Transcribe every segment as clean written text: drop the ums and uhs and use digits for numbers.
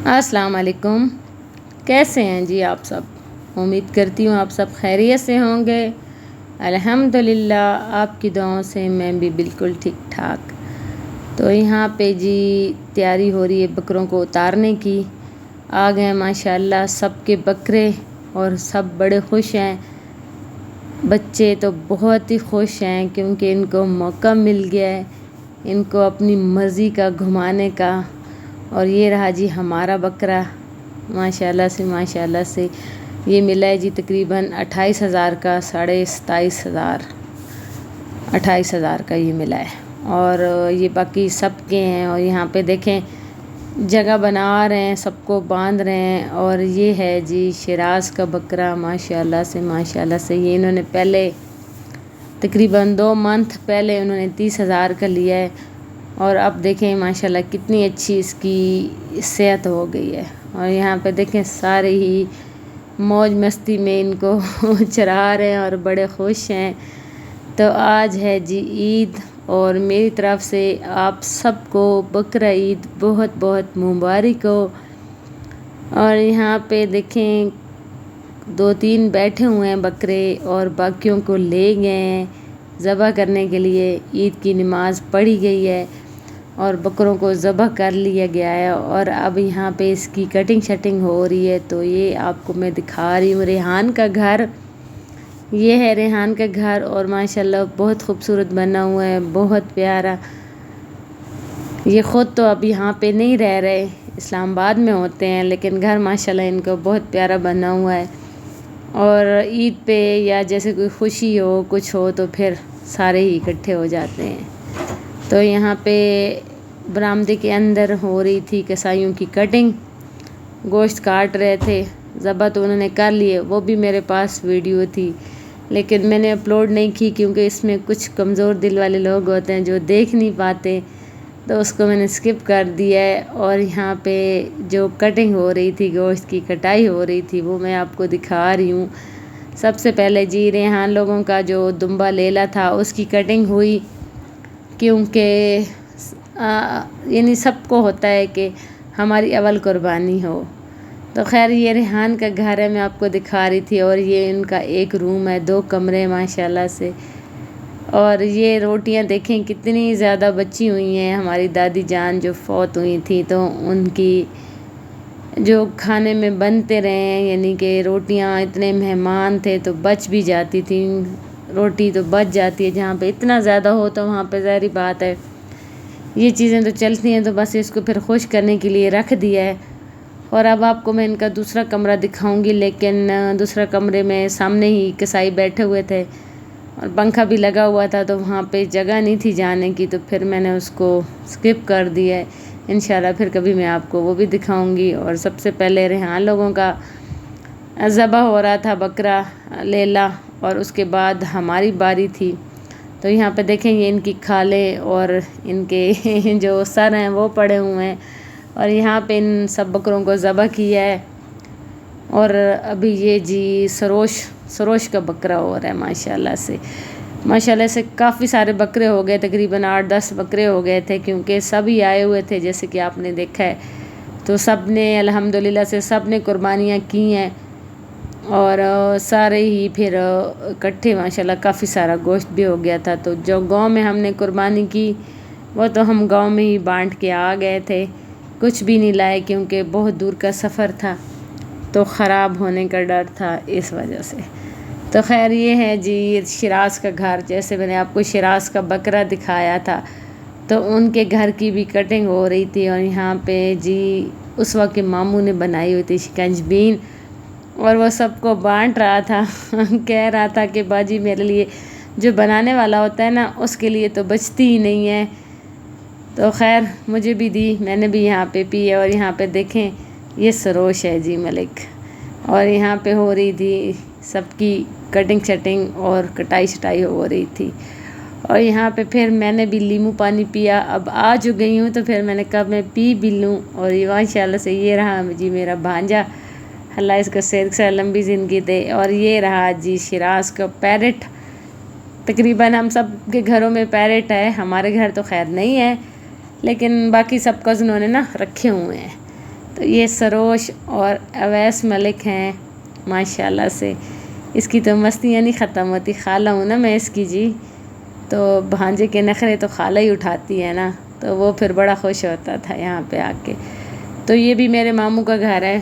अस्सलाम वालेकुम। कैसे हैं जी आप सब? उम्मीद करती हूँ आप सब खैरियत से होंगे। अल्हम्दुलिल्लाह आपकी दुआओं से मैं भी बिल्कुल ठीक ठाक। तो यहाँ पे जी तैयारी हो रही है बकरों को उतारने की। आ गए माशाल्लाह सबके बकरे और सब बड़े खुश हैं। बच्चे तो बहुत ही खुश हैं क्योंकि इनको मौका मिल गया है इनको अपनी मर्ज़ी का घुमाने का। और ये रहा जी हमारा बकरा माशाल्लाह से ये मिला है जी तकरीबन 28,000 का, 27,500 28,000 का ये मिला है। और ये बाकी सब के हैं। और यहाँ पे देखें जगह बना रहे हैं, सबको बांध रहे हैं। और ये है जी शिराज़ का बकरा माशाल्लाह से ये इन्होंने पहले तकरीबन 2 मंथ पहले उन्होंने 30,000 का लिया है। और अब देखें माशाल्लाह कितनी अच्छी इसकी सेहत हो गई है। और यहाँ पे देखें सारे ही मौज मस्ती में इनको चरा रहे हैं और बड़े खुश हैं। तो आज है जी ईद और मेरी तरफ से आप सबको बकरा ईद बहुत बहुत मुबारक हो। और यहाँ पे देखें 2-3 बैठे हुए हैं बकरे और बाकियों को ले गए हैं ज़बह करने के लिए। ईद की नमाज़ पढ़ी गई है और बकरों को ज़बह कर लिया गया है। और अब यहाँ पे इसकी कटिंग शटिंग हो रही है। तो ये आपको मैं दिखा रही हूँ रेहान का घर। ये है रेहान का घर और माशाल्लाह बहुत खूबसूरत बना हुआ है, बहुत प्यारा। ये ख़ुद तो अब यहाँ पे नहीं रह रहे, इस्लामाबाद में होते हैं, लेकिन घर माशाल्लाह इनको बहुत प्यारा बना हुआ है। और ईद पे या जैसे कोई खुशी हो कुछ हो तो फिर सारे ही इकट्ठे हो जाते हैं। तो यहाँ पे बरामदे के अंदर हो रही थी कसाईयों की कटिंग, गोश्त काट रहे थे। ज़बह तो उन्होंने कर लिए, वो भी मेरे पास वीडियो थी लेकिन मैंने अपलोड नहीं की क्योंकि इसमें कुछ कमज़ोर दिल वाले लोग होते हैं जो देख नहीं पाते, तो उसको मैंने स्किप कर दिया है। और यहाँ पे जो कटिंग हो रही थी, गोश्त की कटाई हो रही थी, वो मैं आपको दिखा रही हूँ। सबसे पहले जी रेहान लोगों का जो दुम्बा लेला था उसकी कटिंग हुई क्योंकि यानी सबको होता है कि हमारी अव्वल कुर्बानी हो। तो खैर ये रेहान का घर है, मैं आपको दिखा रही थी। और ये इनका एक रूम है, 2 कमरे माशाल्लाह से। और ये रोटियां देखें कितनी ज़्यादा बची हुई हैं। हमारी दादी जान जो फौत हुई थी तो उनकी जो खाने में बनते रहे हैं, यानी कि रोटियां इतने मेहमान थे तो बच भी जाती थी। रोटी तो बच जाती है, जहाँ पे इतना ज़्यादा हो तो वहाँ पे ज़ाहिर बात है ये चीज़ें तो चलती हैं। तो बस इसको फिर खुश करने के लिए रख दिया है। और अब आपको मैं इनका दूसरा कमरा दिखाऊंगी, लेकिन दूसरा कमरे में सामने ही कसाई बैठे हुए थे और पंखा भी लगा हुआ था, तो वहाँ पे जगह नहीं थी जाने की, तो फिर मैंने उसको स्किप कर दिया है। इंशाल्लाह फिर कभी मैं आपको वो भी दिखाऊंगी। और सबसे पहले रेहान लोगों का ज़बह हो रहा था बकरा लेला और उसके बाद हमारी बारी थी। तो यहाँ पे देखें ये इनकी खाले और इनके जो सर हैं वो पड़े हुए हैं। और यहाँ पे इन सब बकरों को ज़बह किया है। और अभी ये जी सरोश का बकरा हो रहा है माशाल्लाह से काफ़ी सारे बकरे हो गए, तकरीबन 8-10 बकरे हो गए थे क्योंकि सभी आए हुए थे जैसे कि आपने देखा है। तो सब ने अल्हम्दुलिल्लाह से सब ने कुर्बानियाँ की हैं और सारे ही फिर इकट्ठे माशाल्लाह काफ़ी सारा गोश्त भी हो गया था। तो जो गांव में हमने कुर्बानी की वो तो हम गांव में ही बांट के आ गए थे, कुछ भी नहीं लाए क्योंकि बहुत दूर का सफ़र था तो ख़राब होने का डर था इस वजह से। तो खैर ये है जी शिराज़ का घर। जैसे मैंने आपको शिराज़ का बकरा दिखाया था तो उनके घर की भी कटिंग हो रही थी। और यहाँ पे जी उस वक्त के मामू ने बनाई हुई थी शिकंजबीन और वो सबको बांट रहा था कह रहा था कि बाजी मेरे लिए जो बनाने वाला होता है ना उसके लिए तो बचती ही नहीं है। तो खैर मुझे भी दी, मैंने भी यहाँ पे पी है। और यहाँ पे देखें ये सरोश है जी मलिक। और यहाँ पे हो रही थी सबकी कटिंग शटिंग और कटाई शटाई हो रही थी। और यहाँ पे फिर मैंने भी नींबू पानी पिया। अब आ जो गई हूँ तो फिर मैंने कहा मैं पी भी लूँ। और ये माशाल्लाह से ये रहा जी मेरा भांजा, अल्लाह इसका सेहत से लंबी ज़िंदगी दे। और ये रहा जी शिराज़ का पैरेट। तकरीबन हम सब के घरों में पैरेट है, हमारे घर तो खैर नहीं है लेकिन बाकी सब कज़नों ने ना रखे हुए हैं। تو یہ سروش اور اویس ملک ہیں ماشاءاللہ سے، اس کی تو مستیاں نہیں ختم ہوتی، خالہ ہوں نا میں اس کی جی، تو بھانجے کے نخرے تو خالہ ہی اٹھاتی ہے نا، تو وہ پھر بڑا خوش ہوتا تھا یہاں پہ آ کے۔ تو یہ بھی میرے ماموں کا گھر ہے،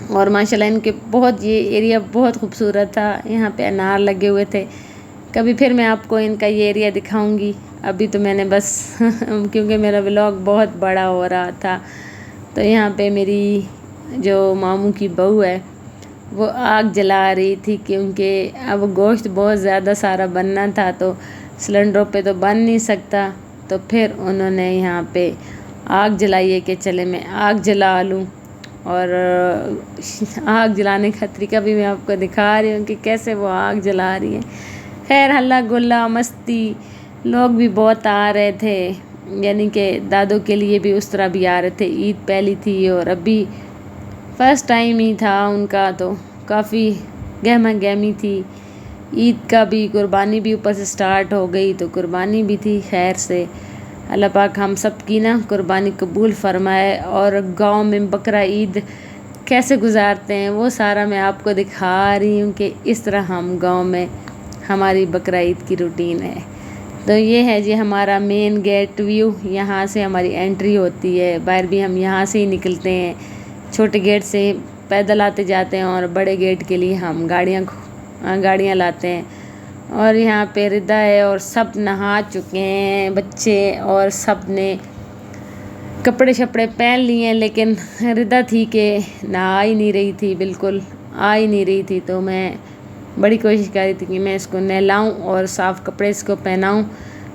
اور ماشاءاللہ ان کے بہت، یہ ایریا بہت خوبصورت تھا، یہاں پہ انار لگے ہوئے تھے۔ کبھی پھر میں آپ کو ان کا یہ ایریا دکھاؤں گی، ابھی تو میں نے بس کیونکہ میرا ولاگ بہت بڑا ہو رہا تھا، تو یہاں پہ میری جو ماموں کی بہو ہے وہ آگ جلا رہی تھی، کیونکہ اب گوشت بہت زیادہ سارا بننا تھا، تو سلنڈروں پہ تو بن نہیں سکتا، تو پھر انہوں نے یہاں پہ آگ جلائی ہے کہ چلے میں آگ جلا لوں، اور آگ جلانے کا طریقہ بھی میں آپ کو دکھا رہی ہوں کہ کیسے وہ آگ جلا رہی ہیں۔ خیر ہلا گلا مستی، لوگ بھی بہت آ رہے تھے، یعنی کہ دادوں کے لیے بھی اس طرح بھی آ رہے تھے، عید پہلی تھی اور ابھی فرسٹ ٹائم ہی تھا ان کا، تو کافی گہما گہمی تھی، عید کا بھی، قربانی بھی اوپر سے سٹارٹ ہو گئی، تو قربانی بھی تھی خیر سے۔ اللہ پاک ہم سب کی نا قربانی قبول فرمائے، اور گاؤں میں بقرہ عید کیسے گزارتے ہیں وہ سارا میں آپ کو دکھا رہی ہوں کہ اس طرح ہم گاؤں میں ہماری بقرہ عید کی روٹین ہے۔ تو یہ ہے جی ہمارا مین گیٹ ویو، یہاں سے ہماری انٹری ہوتی ہے، باہر بھی ہم یہاں سے ہی نکلتے ہیں، چھوٹے گیٹ سے پیدل آتے جاتے ہیں، اور بڑے گیٹ کے لیے ہم گاڑیاں لاتے ہیں۔ اور یہاں پہ ردا ہے اور سب نہا چکے ہیں بچے، اور سب نے کپڑے شپڑے پہن لیے ہیں، لیکن ردا تھی کہ نہا ہی نہیں رہی تھی، بالکل آ ہی نہیں رہی تھی، تو میں بڑی کوشش کر رہی تھی کہ میں اس کو نہلاؤں اور صاف کپڑے اس کو پہناؤں۔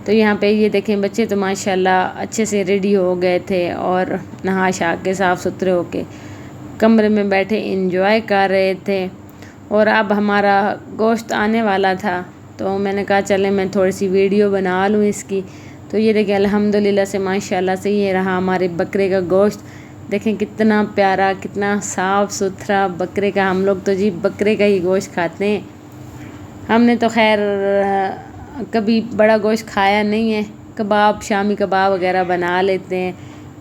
تو یہاں پہ یہ دیکھیں بچے تو ماشاءاللہ اچھے سے ریڈی ہو گئے تھے، اور نہا شا کے صاف ستھرے ہو کے کمرے میں بیٹھے انجوائے کر رہے تھے۔ اور اب ہمارا گوشت آنے والا تھا، تو میں نے کہا چلیں میں تھوڑی سی ویڈیو بنا لوں اس کی۔ تو یہ دیکھیں الحمدللہ سے ماشاءاللہ سے یہ رہا ہمارے بکرے کا گوشت، دیکھیں کتنا پیارا، کتنا صاف ستھرا بکرے کا، ہم لوگ تو جی بکرے کا ہی گوشت کھاتے ہیں، ہم نے تو خیر کبھی بڑا گوشت کھایا نہیں ہے، کباب، شامی کباب وغیرہ بنا لیتے ہیں،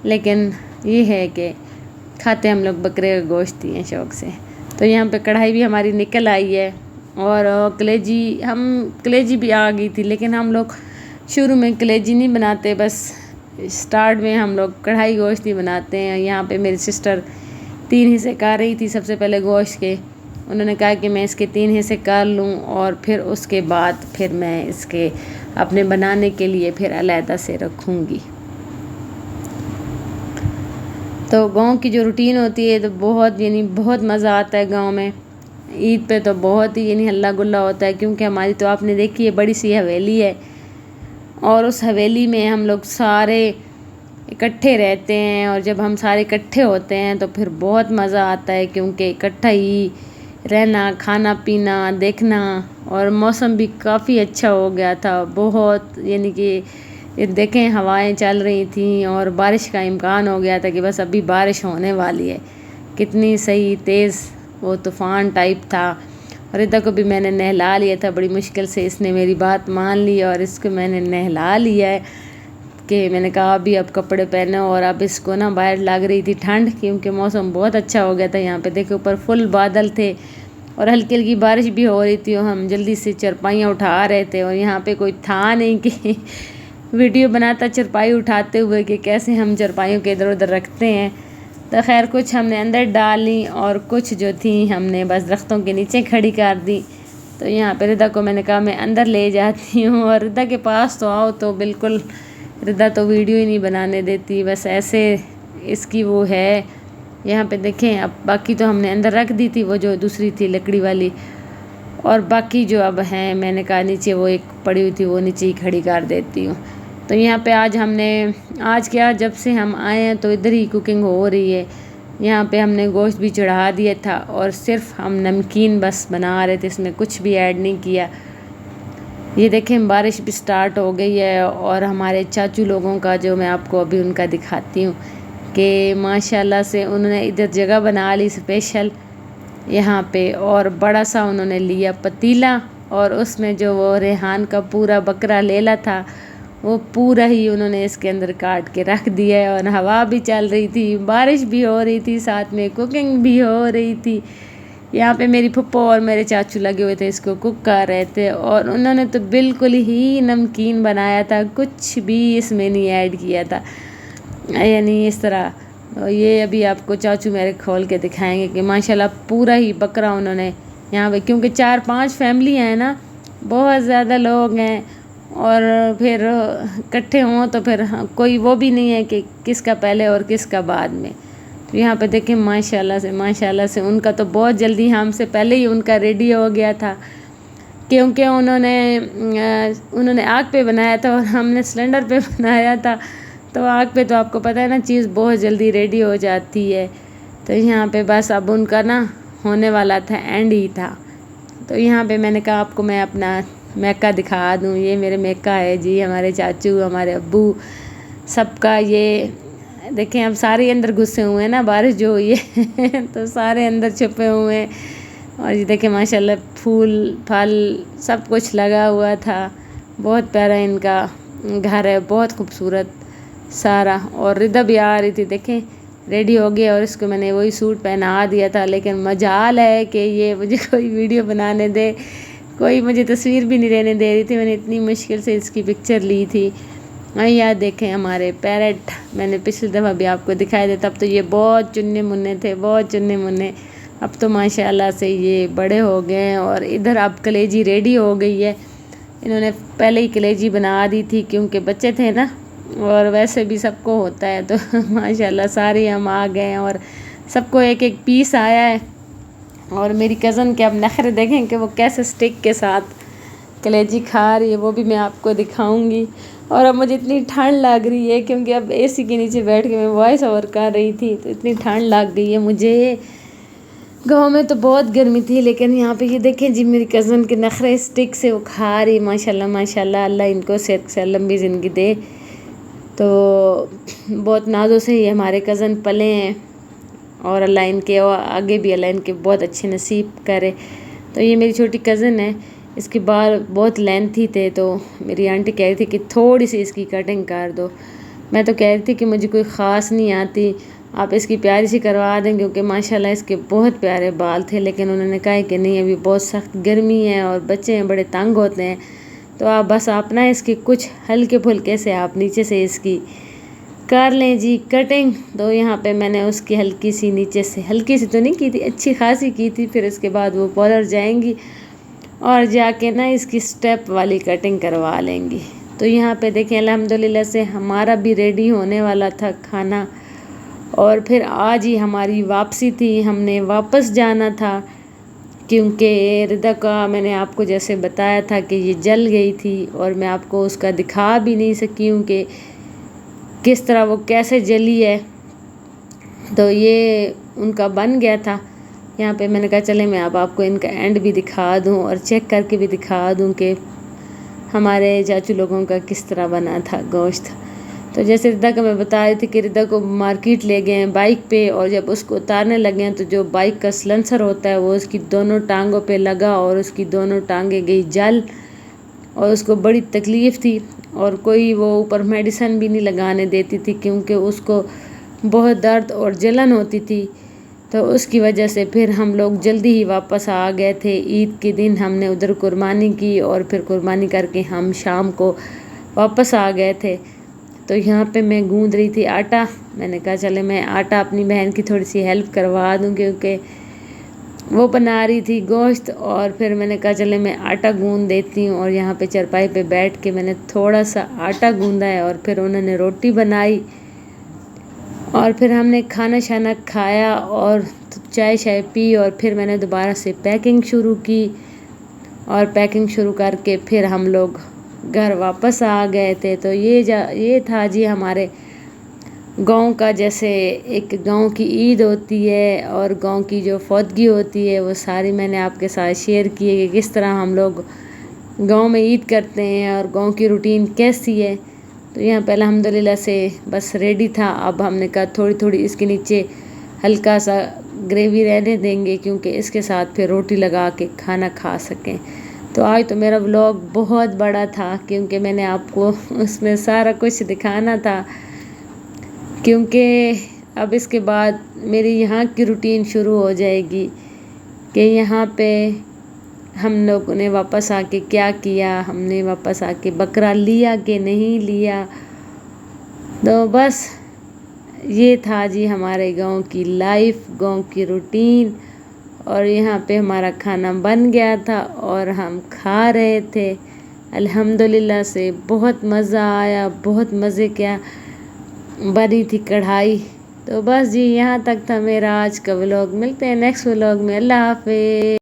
لیکن یہ ہے کہ کھاتے ہم لوگ بکرے کا گوشت ہی ہیں شوق سے۔ تو یہاں پہ کڑھائی بھی ہماری نکل آئی ہے، اور کلیجی بھی آ گئی تھی، لیکن ہم لوگ شروع میں کلیجی نہیں بناتے، بس سٹارٹ میں ہم لوگ کڑھائی گوشت ہی بناتے ہیں۔ یہاں پہ میری سسٹر 3 حصے کر رہی تھی سب سے پہلے گوشت کے، انہوں نے کہا کہ میں اس کے 3 حصے کر لوں، اور پھر اس کے بعد پھر میں اس کے اپنے بنانے کے لیے پھر علیحدہ سے رکھوں گی۔ تو گاؤں کی جو روٹین ہوتی ہے تو بہت مزہ آتا ہے گاؤں میں، عید پہ تو بہت ہی ہلا گلا ہوتا ہے، کیونکہ ہماری تو آپ نے دیکھی ہے بڑی سی حویلی ہے، اور اس حویلی میں ہم لوگ سارے اکٹھے رہتے ہیں، اور جب ہم سارے اکٹھے ہوتے ہیں تو پھر بہت مزہ آتا ہے، کیونکہ اکٹھا ہی رہنا، کھانا پینا، دیکھنا، اور موسم بھی کافی اچھا ہو گیا تھا بہت، یعنی کہ دیکھیں ہوائیں چل رہی تھیں، اور بارش کا امکان ہو گیا تھا کہ بس ابھی بارش ہونے والی ہے، کتنی صحیح تیز وہ طوفان ٹائپ تھا۔ اور ردا کو بھی میں نے نہلا لیا تھا بڑی مشکل سے، اس نے میری بات مان لی اور اس کو میں نے نہلا لیا ہے، کہ میں نے کہا اب کپڑے پہنو، اور اب اس کو نا باہر لگ رہی تھی ٹھنڈ، کیونکہ موسم بہت اچھا ہو گیا تھا، یہاں پہ دیکھو اوپر فل بادل تھے، اور ہلکی ہلکی بارش بھی ہو رہی تھی، اور ہم جلدی سے چرپائیاں اٹھا رہے تھے، اور یہاں پہ کوئی تھا نہیں کہ ویڈیو بناتا چرپائی اٹھاتے ہوئے کہ کیسے ہم چرپائیوں کے ادھر ادھر رکھتے ہیں۔ تو خیر کچھ ہم نے اندر ڈال لیں، اور کچھ جو تھیں ہم نے بس درختوں کے نیچے کھڑی کر دی۔ تو یہاں پہ ردا کو میں نے کہا میں اندر لے جاتی ہوں، اور ردا کے پاس تو آؤ تو بالکل ردا تو ویڈیو ہی نہیں بنانے دیتی، بس ایسے اس کی وہ ہے۔ یہاں پہ دیکھیں اب باقی تو ہم نے اندر رکھ دی تھی، وہ جو دوسری تھی لکڑی والی، اور باقی جو اب ہیں میں نے کہا نیچے وہ ایک پڑی ہوئی تھی وہ نیچے ہی کھڑی کر دیتی ہوں۔ تو یہاں پہ آج کیا جب سے ہم آئے ہیں تو ادھر ہی کوکنگ ہو رہی ہے، یہاں پہ ہم نے گوشت بھی چڑھا دیا تھا، اور صرف ہم نمکین بس بنا رہے تھے، اس میں کچھ بھی ایڈ نہیں کیا۔ یہ دیکھیں بارش بھی سٹارٹ ہو گئی ہے، اور ہمارے چاچو لوگوں کا جو میں آپ کو ابھی ان کا دکھاتی ہوں کہ ماشاءاللہ سے انہوں نے ادھر جگہ بنا لی اسپیشل یہاں پہ، اور بڑا سا انہوں نے لیا پتیلا، اور اس میں جو وہ ریحان کا پورا بکرا لیلا تھا वो पूरा ही उन्होंने इसके अंदर काट के रख दिया है। और हवा भी चल रही थी, बारिश भी हो रही थी, साथ में कुकिंग भी हो रही थी। यहाँ पे मेरी फुप्पो और मेरे चाचू लगे हुए थे, इसको कुक कर रहे थे। और उन्होंने तो बिल्कुल ही नमकीन बनाया था, कुछ भी इसमें नहीं ऐड किया था, यानी इस तरह। और ये अभी आपको चाचू मेरे खोल के दिखाएंगे कि माशाल्लाह पूरा ही बकरा उन्होंने यहाँ पे, क्योंकि 4-5 फैमिली हैं ना, बहुत ज़्यादा लोग हैं, और फिर इकट्ठे हों तो फिर कोई वो भी नहीं है कि किसका पहले और किसका बाद में। तो यहाँ पे देखें माशाल्लाह से उनका तो बहुत जल्दी, हमसे पहले ही उनका रेडी हो गया था, क्योंकि उन्होंने आग पे बनाया था और हमने सिलेंडर पे बनाया था। तो आग पे तो आपको पता है ना, चीज़ बहुत जल्दी रेडी हो जाती है। तो यहाँ पे बस अब उनका ना होने वाला था, एंड ही था। तो यहाँ पे मैंने कहा आपको मैं अपना मैका दिखा दूँ। ये मेरे मैका है जी, हमारे चाचू, हमारे अब्बू, सबका। ये देखें अब सारे अंदर घुसे हुए हैं ना, बारिश जो हुई है तो सारे अंदर छुपे हुए हैं। और ये देखें माशाल्लाह फूल फल सब कुछ लगा हुआ था। बहुत प्यारा इनका घर है, बहुत खूबसूरत सारा। और रिदा भी आ रही थी, देखें रेडी हो गया, और इसको मैंने वही सूट पहना दिया था। लेकिन मजाल है कि ये मुझे कोई वीडियो बनाने दे, कोई मुझे तस्वीर भी नहीं लेने दे रही थी। मैंने इतनी मुश्किल से इसकी पिक्चर ली थी। यार देखें हमारे पैरेट, मैंने पिछली दफ़ा भी आपको दिखाए थे, तब तो ये बहुत चुन्ने मुन्ने थे, बहुत चुन्ने मुन्ने। अब तो माशाल्लाह से ये बड़े हो गए हैं। और इधर अब कलेजी रेडी हो गई है। इन्होंने पहले ही कलेजी बना दी थी, क्योंकि बच्चे थे ना, और वैसे भी सबको होता है। तो माशाल्लाह सारे हम आ गए हैं और सबको एक एक पीस आया है। और मेरी कज़न के अब नखरे देखें कि वो कैसे स्टिक के साथ कलेजी खा रही है, वो भी मैं आपको दिखाऊंगी। और अब मुझे इतनी ठंड लग रही है, क्योंकि अब एसी के नीचे बैठ के मैं वॉइस ओवर कर रही थी, तो इतनी ठंड लग गई है मुझे। गांव में तो बहुत गर्मी थी, लेकिन यहाँ पे ये देखें जी मेरी कज़न के नखरे स्टिक से वो खा रही। माशाल्लाह अल्लाह इनको सेहत से लंबी ज़िंदगी दे। तो बहुत नाज़ों से ये हमारे कज़न पले हैं, और अल्लाह इनके और आगे भी अल्लाह इनके बहुत अच्छे नसीब करे। तो ये मेरी छोटी कज़न है, इसके बाल बहुत लेंथी थे, तो मेरी आंटी कह रही थी कि थोड़ी सी इसकी कटिंग कर दो। मैं तो कह रही थी कि मुझे कोई ख़ास नहीं आती, आप इसकी प्यारी सी करवा दें, क्योंकि माशाल्लाह इसके बहुत प्यारे बाल थे। लेकिन उन्होंने कहा कि नहीं, अभी बहुत सख्त गर्मी है और बच्चे हैं, बड़े तंग होते हैं, तो आप बस आप ना इसकी कुछ हल्के फुल्के से आप नीचे से इसकी कर लें जी कटिंग। तो यहाँ पे मैंने उसकी हल्की सी नीचे से, हल्की सी तो नहीं की थी, अच्छी खासी की थी। फिर इसके बाद वो पार्लर जाएंगी और जाके ना इसकी स्टेप वाली कटिंग करवा लेंगी। तो यहाँ पे देखें अल्हम्दुलिल्लाह से हमारा भी रेडी होने वाला था खाना। और फिर आज ही हमारी वापसी थी, हमने वापस जाना था, क्योंकि रिदा का मैंने आपको जैसे बताया था कि ये जल गई थी, और मैं आपको उसका दिखा भी नहीं सकी हूँ कि किस तरह वो कैसे जली है। तो ये उनका बन गया था। यहाँ पे मैंने कहा चले मैं अब आपको इनका एंड भी दिखा दूँ और चेक करके भी दिखा दूँ कि हमारे चाचू लोगों का किस तरह बना था गोश्त। तो जैसे रिदा का मैं बता रही थी कि रिदा को मार्केट ले गए हैं बाइक पे, और जब उसको उतारने लगे हैं तो जो बाइक का सलेंसर होता है वो उसकी दोनों टांगों पे लगा, और उसकी दोनों टांगें गई जल, और उसको बड़ी तकलीफ़ थी। और कोई वो ऊपर मेडिसिन भी नहीं लगाने देती थी, क्योंकि उसको बहुत दर्द और जलन होती थी। तो उसकी वजह से फिर हम लोग जल्दी ही वापस आ गए थे। ईद के दिन हमने उधर कुर्बानी की, और फिर कुर्बानी करके हम शाम को वापस आ गए थे। तो यहाँ पे मैं गूंद रही थी आटा। मैंने कहा चले मैं आटा अपनी बहन की थोड़ी सी हेल्प करवा दूँ, क्योंकि वो बना रही थी गोश्त। और फिर मैंने कहा चले मैं आटा गूंद देती हूँ। और यहाँ पे चारपाई पे बैठ के मैंने थोड़ा सा आटा गूंदा है, और फिर उन्होंने रोटी बनाई, और फिर हमने खाना शाना खाया और चाय शाय पी। और फिर मैंने दोबारा से पैकिंग शुरू की, और पैकिंग शुरू करके फिर हम लोग घर वापस आ गए थे। तो ये था जी हमारे गांव का, जैसे एक गांव की ईद होती है और गांव की जो फौतगी होती है, वो सारी मैंने आपके साथ शेयर की है कि किस तरह हम लोग गांव में ईद करते हैं और गांव की रूटीन कैसी है। तो यहाँ पे अल्हम्दुलिल्लाह से बस रेडी था। अब हमने कहा थोड़ी थोड़ी इसके नीचे हल्का सा ग्रेवी रहने देंगे, क्योंकि इसके साथ फिर रोटी लगा के खाना खा सकें। تو آج تو میرا व्लॉग بہت بڑا تھا کیونکہ میں نے آپ کو اس میں سارا کچھ دکھانا تھا، کیونکہ اب اس کے بعد میری یہاں کی روٹین شروع ہو جائے گی کہ یہاں پہ ہم لوگوں نے واپس آ کے کیا کیا، ہم نے واپس آ کے بکرا لیا کہ نہیں لیا۔ تو بس یہ تھا جی ہمارے گاؤں کی لائف، گاؤں کی روٹین، اور یہاں پہ ہمارا کھانا بن گیا تھا اور ہم کھا رہے تھے الحمدللہ سے۔ بہت مزہ آیا، بہت مزے کیا بنی تھی کڑھائی۔ تو بس جی یہاں تک تھا میرا آج کا व्लॉग، ملتے ہیں نیکسٹ व्लॉग میں، اللہ حافظ۔